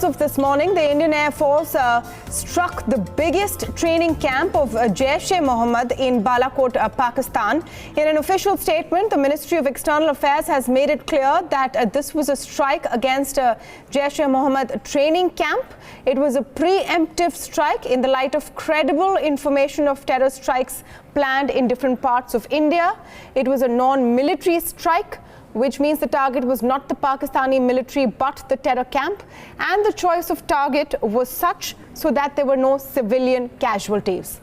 of this morning, the Indian Air Force struck the biggest training camp of Jaish-e-Mohammed in Balakot, Pakistan. In an official statement, the Ministry of External Affairs has made it clear that this was a strike against Jaish-e-Mohammed training camp. It was a preemptive strike in the light of credible information of terror strikes planned in different parts of India. It was a non-military strike, which means the target was not the Pakistani military but the terror camp, and the choice of target was such so that there were no civilian casualties.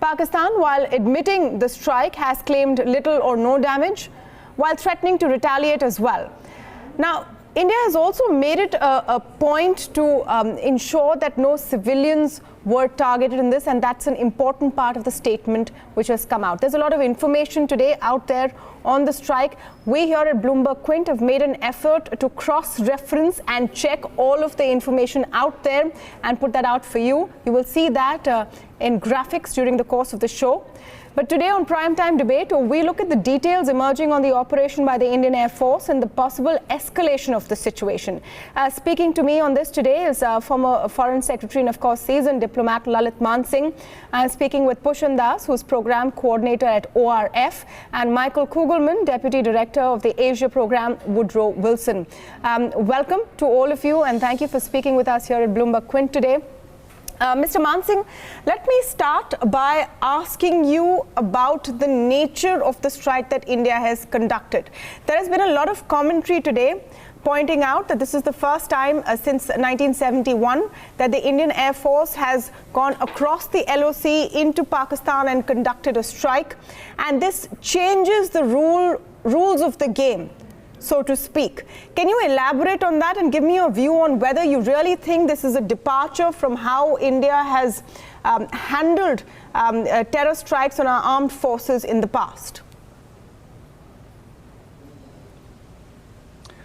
Pakistan, while admitting the strike, has claimed little or no damage, while threatening to retaliate as well. Now, India has also made it a point to ensure that no civilians were targeted in this, and that's an important part of the statement which has come out. There's a lot of information today out there on the strike. We here at BloombergQuint have made an effort to cross-reference and check all of the information out there and put that out for you. You will see that in graphics during the course of the show. But today on Primetime Debate, we look at the details emerging on the operation by the Indian Air Force and the possible escalation of the situation. Speaking to me on this today is former Foreign Secretary and, of course, seasoned diplomat Lalit Mansingh. I'm speaking with Pushan, who's Program Coordinator at ORF, and Michael Kugelman, Deputy Director of the Asia Program, Woodrow Wilson. Welcome to all of you, and thank you for speaking with us here at BloombergQuint today. Mr. Mansingh, let me start by asking you about the nature of the strike that India has conducted. There has been a lot of commentary today pointing out that this is the first time since 1971 that the Indian Air Force has gone across the LOC into Pakistan and conducted a strike. And this changes the rules of the game, so to speak. Can you elaborate on that and give me your view on whether you really think this is a departure from how India has handled terror strikes on our armed forces in the past?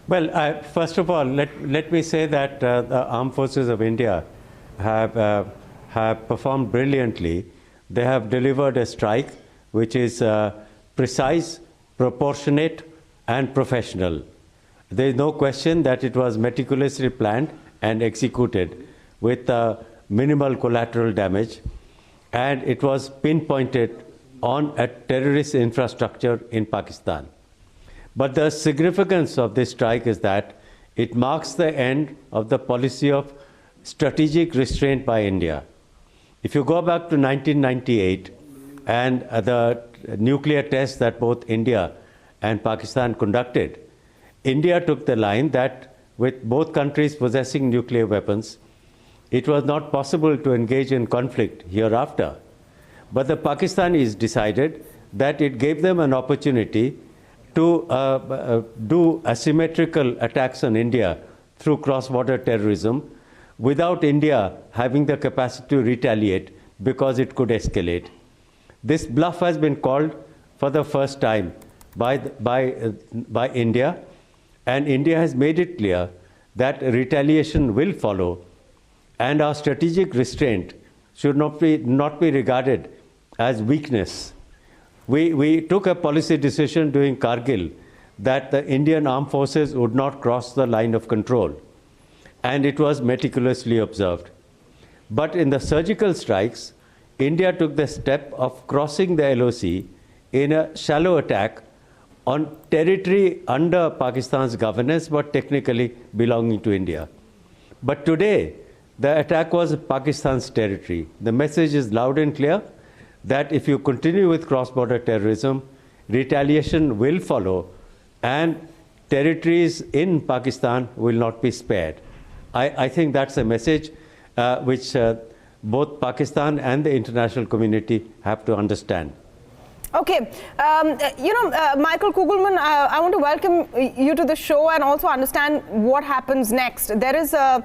Well, first of all, let me say that the armed forces of India have performed brilliantly. They have delivered a strike which is precise, proportionate, and professional. There is no question that it was meticulously planned and executed with minimal collateral damage, and it was pinpointed on a terrorist infrastructure in Pakistan. But the significance of this strike is that it marks the end of the policy of strategic restraint by India. If you go back to 1998 and the nuclear tests that both India and Pakistan conducted, India took the line that with both countries possessing nuclear weapons, it was not possible to engage in conflict hereafter. But the Pakistanis decided that it gave them an opportunity to do asymmetrical attacks on India through cross-border terrorism without India having the capacity to retaliate because it could escalate. This bluff has been called for the first time by India, and India has made it clear that retaliation will follow, and our strategic restraint should not be regarded as weakness. We took a policy decision during Kargil that the Indian armed forces would not cross the line of control, and it was meticulously observed. But in the surgical strikes, India took the step of crossing the LOC in a shallow attack on territory under Pakistan's governance, but technically belonging to India. But today, the attack was Pakistan's territory. The message is loud and clear that if you continue with cross-border terrorism, retaliation will follow, and territories in Pakistan will not be spared. I think that's a message which both Pakistan and the international community have to understand. Okay, Michael Kugelman, I want to welcome you to the show and also understand what happens next. There is a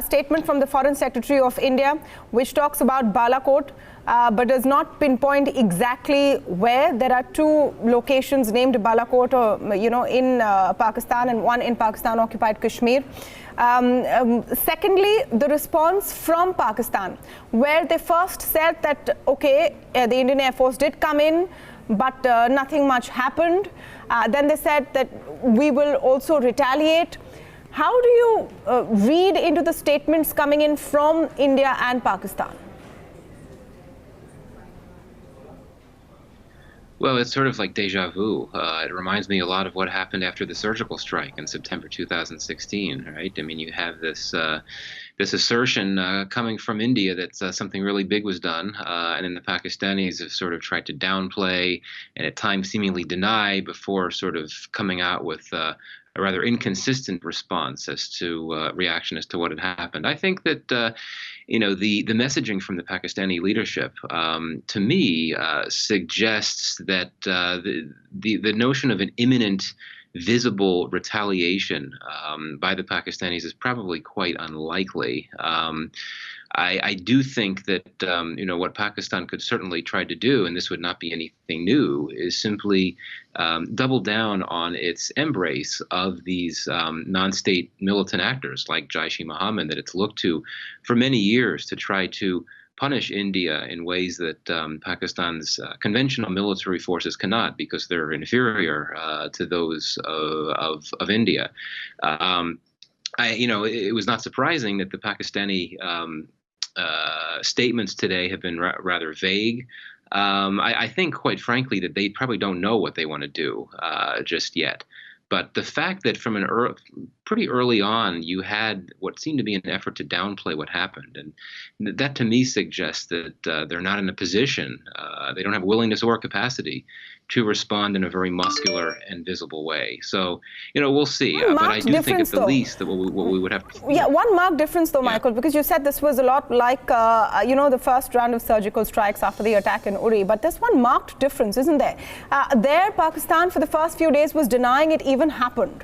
statement from the Foreign Secretary of India which talks about Balakot, but does not pinpoint exactly where. There are two locations named Balakot, in Pakistan, and one in Pakistan-occupied Kashmir. Secondly, the response from Pakistan, where they first said that, okay, the Indian Air Force did come in, but nothing much happened. Then they said that we will also retaliate. How do you read into the statements coming in from India and Pakistan? Well, it's sort of like deja vu. It reminds me a lot of what happened after the surgical strike in September 2016, right? I mean, you have this assertion coming from India that something really big was done, and then the Pakistanis have sort of tried to downplay and at times seemingly deny before sort of coming out with a rather inconsistent response as to reaction as to what had happened. I think that the messaging from the Pakistani leadership, to me, suggests that the notion of an imminent, visible retaliation by the Pakistanis is probably quite unlikely. I do think that what Pakistan could certainly try to do, and this would not be anything new, is simply double down on its embrace of these non-state militant actors like Jaish-e-Mohammed that it's looked to for many years to try to punish India in ways that Pakistan's conventional military forces cannot, because they're inferior to those of India. It was not surprising that the Pakistani statements today have been rather vague. I think, quite frankly, that they probably don't know what they want to do just yet. But the fact that from pretty early on you had what seemed to be an effort to downplay what happened, and that to me suggests that they're not in a position, they don't have willingness or capacity to respond in a very muscular and visible way. So, we'll see. But I do think at the least that what we would have to... Yeah, one marked difference though, Michael, because you said this was a lot like, the first round of surgical strikes after the attack in Uri. But there's one marked difference, isn't there? There, Pakistan for the first few days was denying it even happened.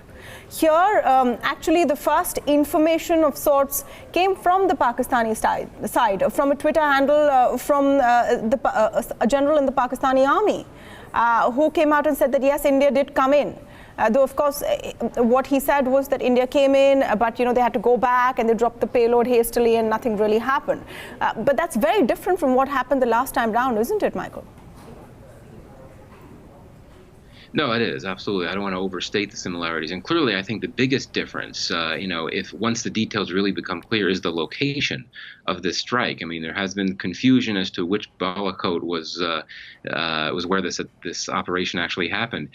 Here, actually, the first information of sorts came from the Pakistani side, from a Twitter handle from a general in the Pakistani army, who came out and said that, yes, India did come in. Though, of course, what he said was that India came in, but, they had to go back and they dropped the payload hastily and nothing really happened. But that's very different from what happened the last time round, isn't it, Michael? No, it is, absolutely. I don't want to overstate the similarities. And clearly, I think the biggest difference, if once the details really become clear, is the location of this strike. I mean, there has been confusion as to which Balakot was where this operation actually happened.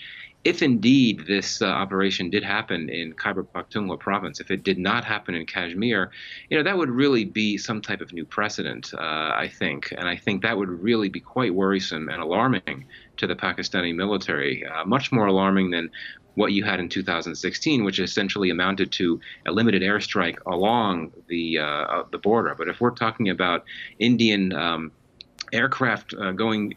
If indeed this operation did happen in Khyber Pakhtunkhwa province, if it did not happen in Kashmir, that would really be some type of new precedent, I think. And I think that would really be quite worrisome and alarming to the Pakistani military, much more alarming than what you had in 2016, which essentially amounted to a limited airstrike along the border. But if we're talking about Indian aircraft going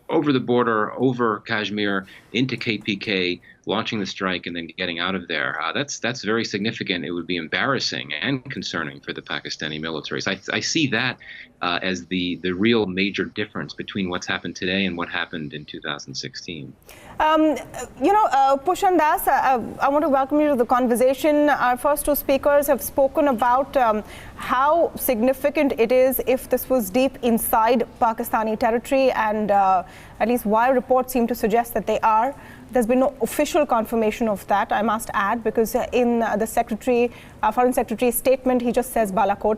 over the border, over Kashmir, into KPK, launching the strike and then getting out of there, that's very significant. It would be embarrassing and concerning for the Pakistani military. So I see that as the real major difference between what's happened today and what happened in 2016. Pushan Das, I want to welcome you to the conversation. Our first two speakers have spoken about how significant it is if this was deep inside Pakistani territory, and at least why reports seem to suggest that they are. There's been no official confirmation of that, I must add, because in the Foreign Secretary's statement, he just says Balakot.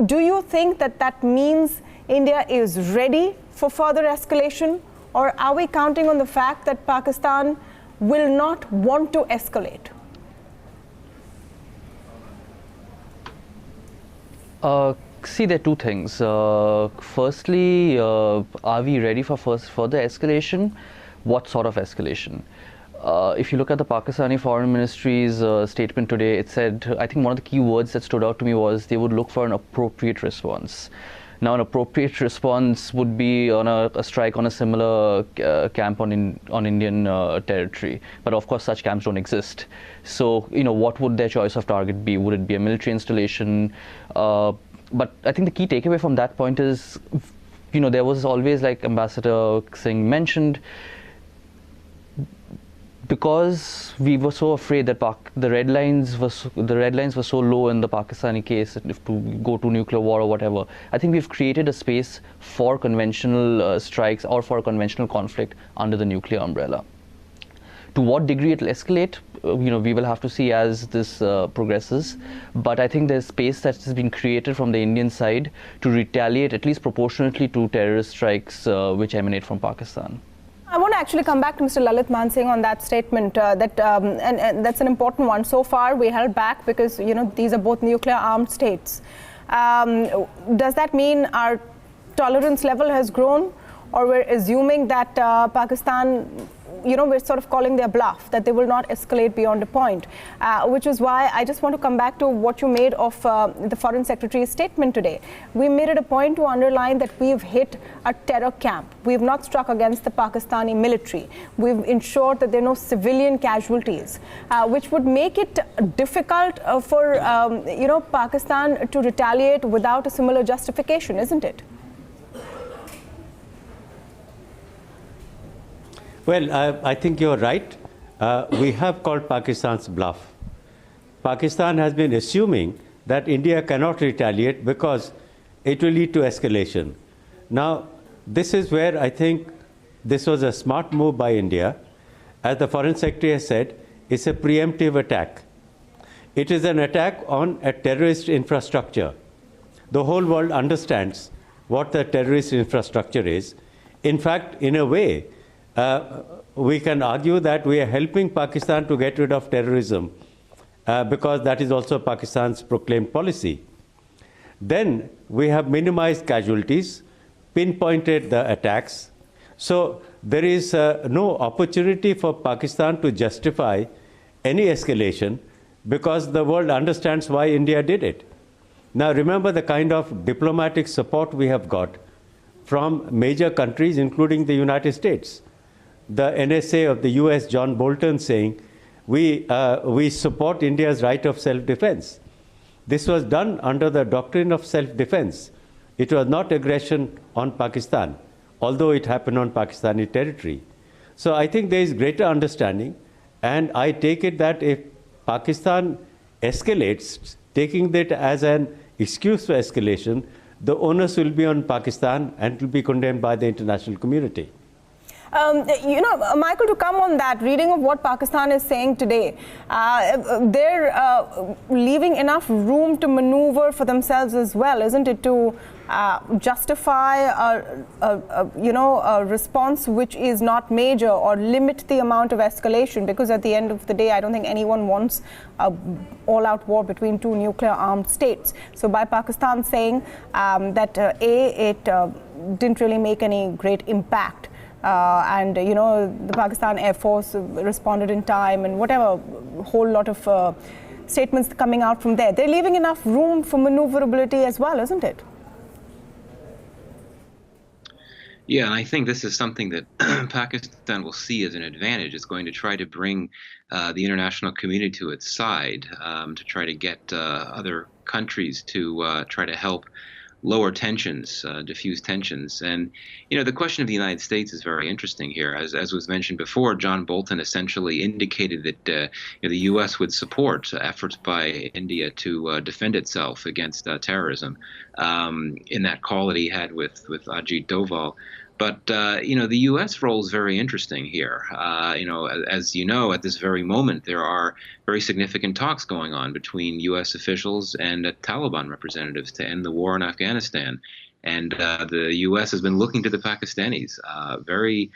Do you think that means India is ready for further escalation, or are we counting on the fact that Pakistan will not want to escalate? See, there are two things. Firstly, are we ready for further escalation? What sort of escalation? If you look at the Pakistani Foreign Ministry's statement today, it said, I think one of the key words that stood out to me was they would look for an appropriate response. Now, an appropriate response would be on a strike on a similar camp on Indian territory. But of course, such camps don't exist. So, what would their choice of target be? Would it be a military installation? But I think the key takeaway from that point is, there was always, like Ambassador Singh mentioned, because we were so afraid that the red lines were so low in the Pakistani case, if to go to nuclear war or whatever. I think we've created a space for conventional strikes or for a conventional conflict under the nuclear umbrella. To what degree it will escalate, we will have to see as this progresses. But I think there's space that has been created from the Indian side to retaliate at least proportionately to terrorist strikes which emanate from Pakistan. I want to actually come back to Mr. Lalit Mansingh on that statement, and that's an important one. So far, we held back because these are both nuclear-armed states. Does that mean our tolerance level has grown, or we're assuming that Pakistan, we're sort of calling their bluff, that they will not escalate beyond a point, which is why I just want to come back to what you made of the Foreign Secretary's statement today. We made it a point to underline that we've hit a terror camp. We've not struck against the Pakistani military. We've ensured that there are no civilian casualties, which would make it difficult for Pakistan to retaliate without a similar justification, isn't it? Well, I think you're right. We have called Pakistan's bluff. Pakistan has been assuming that India cannot retaliate because it will lead to escalation. Now, this is where I think this was a smart move by India. As the Foreign Secretary has said, it's a preemptive attack. It is an attack on a terrorist infrastructure. The whole world understands what the terrorist infrastructure is. In fact, in a way, we can argue that we are helping Pakistan to get rid of terrorism because that is also Pakistan's proclaimed policy. Then we have minimized casualties, pinpointed the attacks. So there is no opportunity for Pakistan to justify any escalation because the world understands why India did it. Now remember the kind of diplomatic support we have got from major countries, including the United States. The NSA of the US, John Bolton, saying, we support India's right of self-defense. This was done under the doctrine of self-defense. It was not aggression on Pakistan, although it happened on Pakistani territory. So I think there is greater understanding, and I take it that if Pakistan escalates, taking that as an excuse for escalation, the onus will be on Pakistan and it will be condemned by the international community. Michael, to come on that, reading of what Pakistan is saying today, they're leaving enough room to maneuver for themselves as well, isn't it, to justify a response which is not major or limit the amount of escalation, because at the end of the day, I don't think anyone wants all-out war between two nuclear-armed states. So by Pakistan saying that it didn't really make any great impact, and the Pakistan Air Force responded in time, and whatever, whole lot of statements coming out from there. They're leaving enough room for maneuverability as well, isn't it? Yeah, and I think this is something that Pakistan will see as an advantage. It's going to try to bring the international community to its side, to try to get other countries to try to help lower tensions, diffuse tensions. And, the question of the United States is very interesting here. As was mentioned before, John Bolton essentially indicated that the U.S. would support efforts by India to defend itself against terrorism in that call that he had with Ajit Doval. But, the U.S. role is very interesting here. As you know, at this very moment, there are very significant talks going on between U.S. officials and Taliban representatives to end the war in Afghanistan. And the U.S. has been looking to the Pakistanis very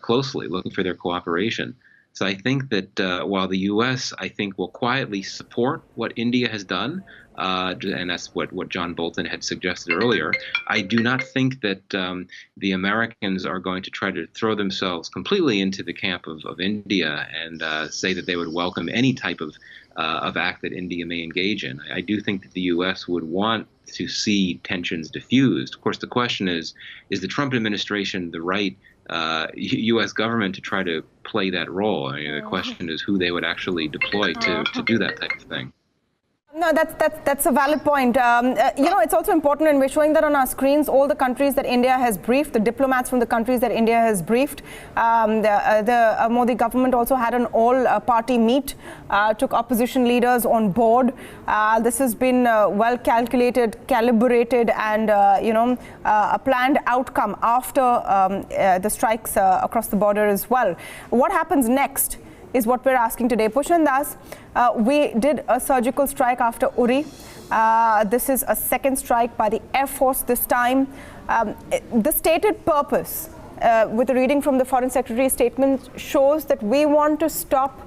closely, looking for their cooperation. So I think that while the U.S., I think, will quietly support what India has done, and that's what John Bolton had suggested earlier, I do not think that the Americans are going to try to throw themselves completely into the camp of India and say that they would welcome any type of act that India may engage in. I do think that the U.S. would want to see tensions diffused. Of course, the question is the Trump administration the right U.S. government to try to play that role? The question is who they would actually deploy to do that type of thing. No, that's a valid point. It's also important, and we're showing that on our screens, all the countries that India has briefed, the diplomats from the countries that India has briefed. The Modi government also had an all-party meet, took opposition leaders on board. This has been well calculated, calibrated, and a planned outcome after the strikes across the border as well. What happens next? is what we're asking today. Pushan Das, we did a surgical strike after Uri. This is a second strike by the Air Force this time. The stated purpose, with a reading from the Foreign Secretary's statement, shows that we want to stop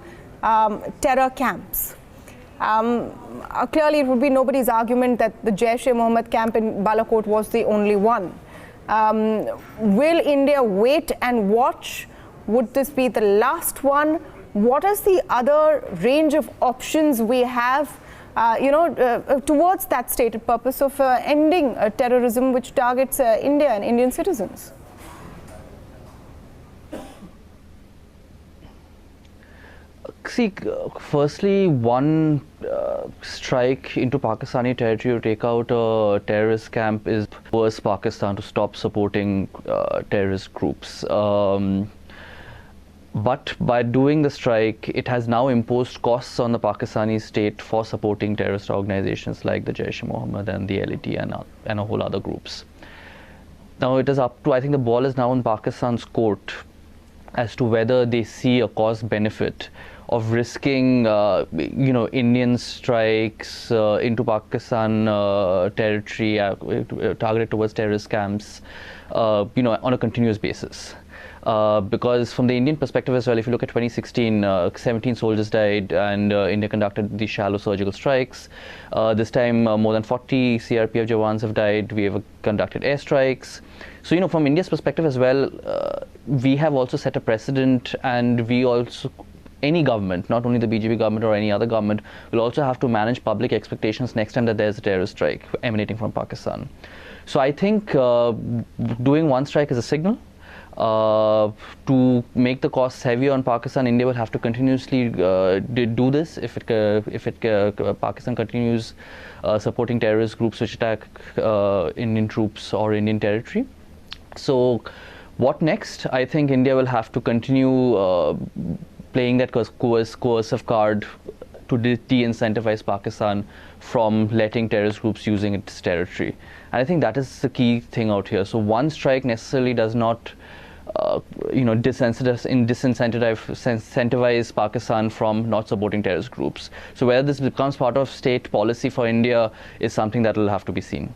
terror camps. Clearly, it would be nobody's argument that the Jaish-e-Mohammed camp in Balakot was the only one. Will India wait and watch? Would this be the last one? What is the other range of options we have, towards that stated purpose of ending terrorism which targets India and Indian citizens? See, firstly, one strike into Pakistani territory to take out a terrorist camp is force Pakistan to stop supporting terrorist groups. But by doing the strike, it has now imposed costs on the Pakistani state for supporting terrorist organizations like the Jaish-e-Mohammed and the LET and a whole other groups. Now it is up to, I think the ball is now in Pakistan's court as to whether they see a cost benefit of risking, Indian strikes into Pakistan territory targeted towards terrorist camps, on a continuous basis. Because from the Indian perspective as well, if you look at 2016, 17 soldiers died and India conducted these shallow surgical strikes. This time, more than 40 CRPF Jawans have died. We have conducted airstrikes. So, from India's perspective as well, we have also set a precedent, and we also, any government, not only the BJP government or any other government, will also have to manage public expectations next time that there's a terrorist strike emanating from Pakistan. So I think doing one strike is a signal. To make the costs heavier on Pakistan, India will have to continuously do this if Pakistan continues supporting terrorist groups which attack Indian troops or Indian territory. So what next? I think India will have to continue playing that coercive card to de-incentivize Pakistan from letting terrorist groups using its territory. And I think that is the key thing out here. So one strike necessarily does not disincentivize Pakistan from not supporting terrorist groups. So whether this becomes part of state policy for India is something that will have to be seen.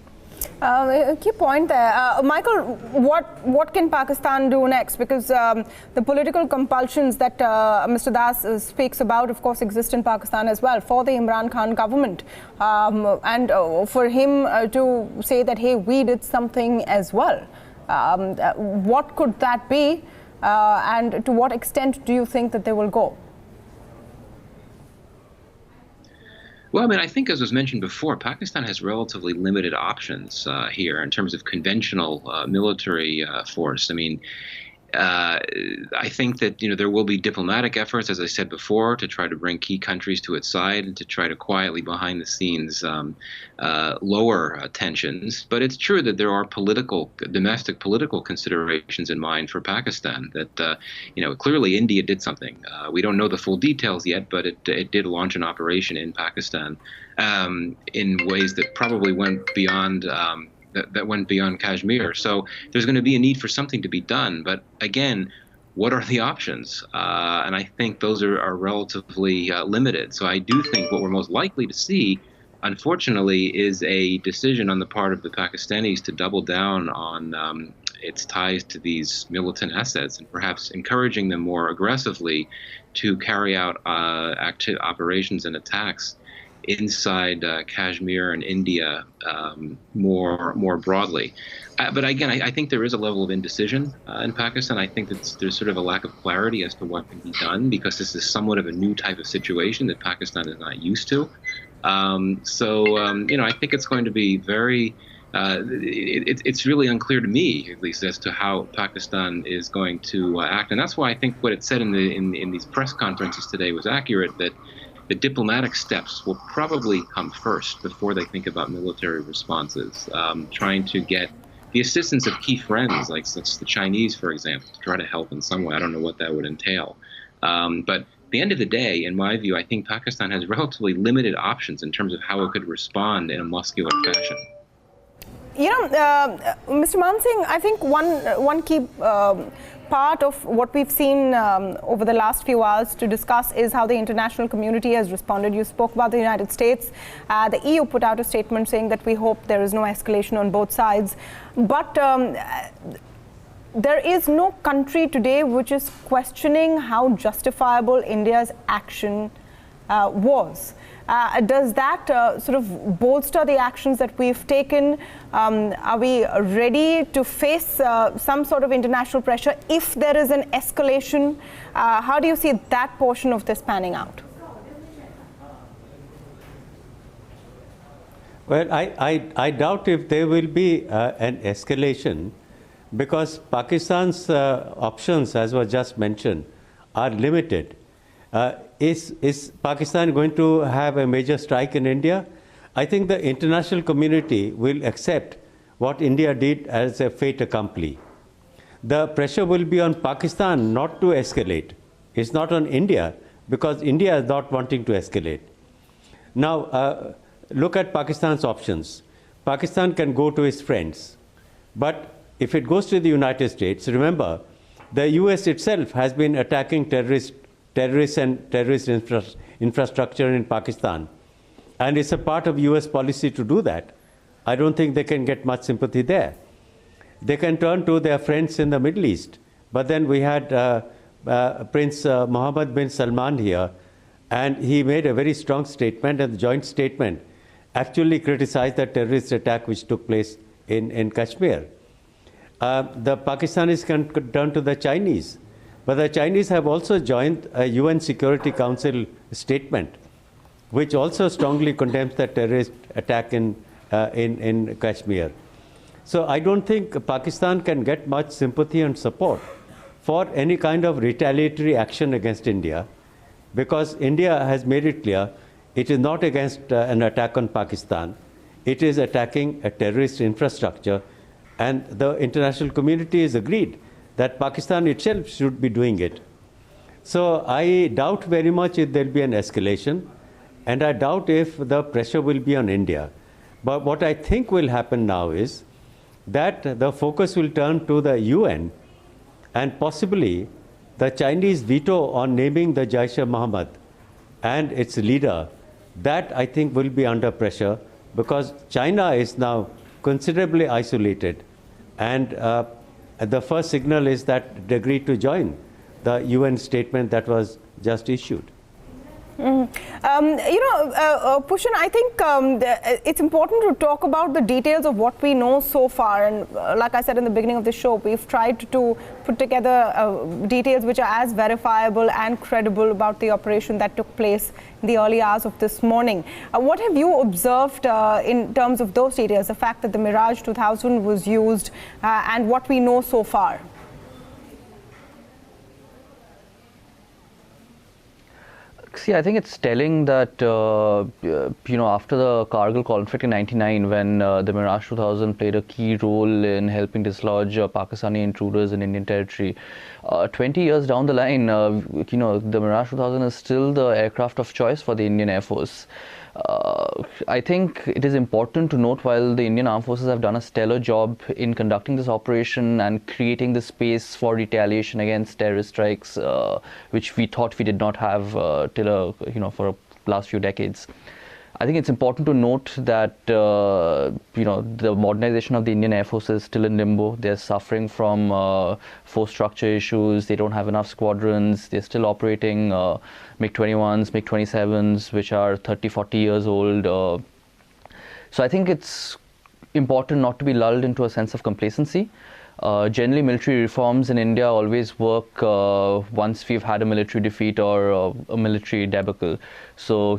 A key point there. Michael, what can Pakistan do next? Because the political compulsions that Mr. Das speaks about, of course, exist in Pakistan as well for the Imran Khan government. And for him to say that, hey, we did something as well. What could that be? And to what extent do you think that they will go? Well, I think as was mentioned before, Pakistan has relatively limited options here in terms of conventional military force. I think that there will be diplomatic efforts, as I said before, to try to bring key countries to its side and to try to quietly, behind the scenes, lower tensions. But it's true that there are domestic political considerations in mind for Pakistan. That clearly India did something. We don't know the full details yet, but it did launch an operation in Pakistan in ways that probably went beyond. That went beyond Kashmir. So there's going to be a need for something to be done. But again, what are the options? And I think those are relatively limited. So I do think what we're most likely to see, unfortunately, is a decision on the part of the Pakistanis to double down on its ties to these militant assets and perhaps encouraging them more aggressively to carry out active operations and attacks inside Kashmir and India more broadly. But again, I think there is a level of indecision in Pakistan. I think that there's sort of a lack of clarity as to what can be done because this is somewhat of a new type of situation that Pakistan is not used to. I think it's going to be very it's really unclear to me, at least, as to how Pakistan is going to act. And that's why I think what it said in these press conferences today was accurate, that the diplomatic steps will probably come first before they think about military responses, trying to get the assistance of key friends, like such the Chinese, for example, to try to help in some way. I don't know what that would entail. But at the end of the day, in my view, I think Pakistan has relatively limited options in terms of how it could respond in a muscular fashion. Mr. Mansingh, I think one key part of what we've seen over the last few hours to discuss is how the international community has responded. You spoke about the United States. The EU put out a statement saying that we hope there is no escalation on both sides. But there is no country today which is questioning how justifiable India's action was. Does that sort of bolster the actions that we've taken? Are we ready to face some sort of international pressure if there is an escalation? How do you see that portion of this panning out? Well, I doubt if there will be an escalation, because Pakistan's options, as was just mentioned, are limited. Is Pakistan going to have a major strike in India? I think the international community will accept what India did as a fait accompli. The pressure will be on Pakistan not to escalate. It's not on India, because India is not wanting to escalate. Now, look at Pakistan's options. Pakistan can go to its friends. But if it goes to the United States, remember, the US itself has been attacking terrorist infrastructure in Pakistan. And it's a part of US policy to do that. I don't think they can get much sympathy there. They can turn to their friends in the Middle East. But then we had Prince Mohammed bin Salman here, and he made a very strong statement, and the joint statement actually criticized the terrorist attack which took place in Kashmir. The Pakistanis can turn to the Chinese. But the Chinese have also joined a UN Security Council statement, which also strongly condemns the terrorist attack in Kashmir. So I don't think Pakistan can get much sympathy and support for any kind of retaliatory action against India, because India has made it clear it is not against an attack on Pakistan. It is attacking a terrorist infrastructure, and the international community is agreed that Pakistan itself should be doing it. So I doubt very much if there will be an escalation, and I doubt if the pressure will be on India. But what I think will happen now is that the focus will turn to the UN, and possibly the Chinese veto on naming the Jaish-e-Mohammed and its leader. That, I think, will be under pressure, because China is now considerably isolated, and the first signal is that they agreed to join the UN statement that was just issued. Pushan, I think it's important to talk about the details of what we know so far. And like I said in the beginning of the show, we've tried to put together details which are as verifiable and credible about the operation that took place in the early hours of this morning. What have you observed in terms of those details, the fact that the Mirage 2000 was used and what we know so far? See, I think it's telling that, after the Kargil conflict in '99, when the Mirage 2000 played a key role in helping dislodge Pakistani intruders in Indian territory, 20 years down the line, the Mirage 2000 is still the aircraft of choice for the Indian Air Force. I think it is important to note, while the Indian Armed Forces have done a stellar job in conducting this operation and creating the space for retaliation against terrorist strikes, which we thought we did not have for the last few decades. I think it's important to note that the modernization of the Indian Air Force is still in limbo. They're suffering from force structure issues. They don't have enough squadrons. They're still operating MiG-21s, MiG-27s, which are 30, 40 years old. So I think it's important not to be lulled into a sense of complacency. Generally, military reforms in India always work once we've had a military defeat or a military debacle. So,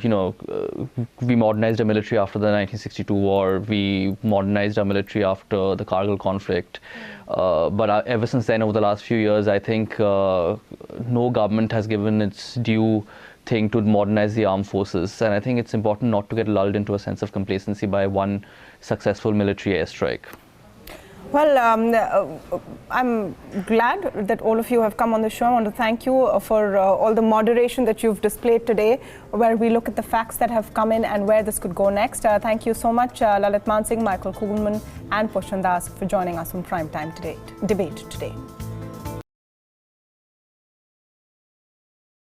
we modernized our military after the 1962 war. We modernized our military after the Kargil conflict. But ever since then, over the last few years, I think no government has given its due thing to modernize the armed forces. And I think it's important not to get lulled into a sense of complacency by one successful military airstrike. Well, I'm glad that all of you have come on the show. I want to thank you for all the moderation that you've displayed today, where we look at the facts that have come in and where this could go next. Thank you so much, Lalit Mansingh, Michael Kugelman, and Pushan Das for joining us on Primetime Debate today.